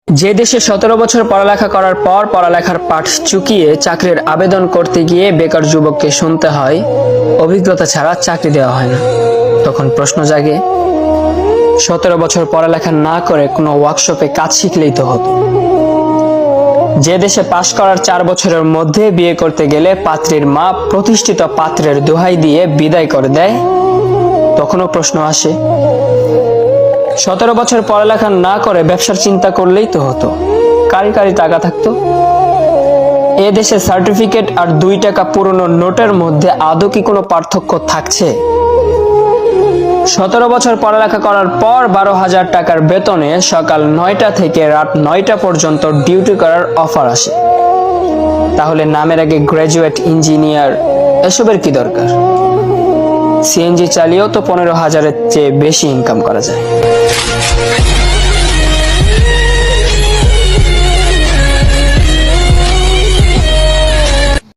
যে দেশে 17 বছর পড়ালেখা করার পর পড়ালেখার পাঠ চুকিয়ে চাকরির আবেদন করতে গিয়ে বেকার যুবককে শুনতে হয় অভিজ্ঞতা ছাড়া চাকরি দেওয়া হয় না, তখন প্রশ্ন জাগে 17 বছর পড়ালেখা না করে কোনো ওয়ার্কশপে কাজ শিখলেই তো হতো। যে দেশে পাশ করার 4 বছরের মধ্যে বিয়ে করতে গেলে পাত্রীর মা প্রতিষ্ঠিত পাত্রের দোহাই দিয়ে বিদায় করে দেয়, তখনও প্রশ্ন আসে 17 বছর পড়ালেখা না করে ব্যবসার চিন্তা করলেই তো হতো, কারি কারি টাকা থাকতো। এ দেশে সার্টিফিকেট আর 2 টাকা পুরনো নোটের মধ্যে আদৌ কি কোনো পার্থক্য থাকছে? 17 বছর পড়ালেখা করার পর 12,000 টাকার বেতনে সকাল 9টা থেকে রাত 9টা পর্যন্ত ডিউটি করার অফার আসে। তাহলে নামের আগে গ্র্যাজুয়েট, ইঞ্জিনিয়ার এসবের কি দরকার? সিএনজি চালিয়েও তো 15,000-এর চেয়ে বেশি ইনকাম করা যায়।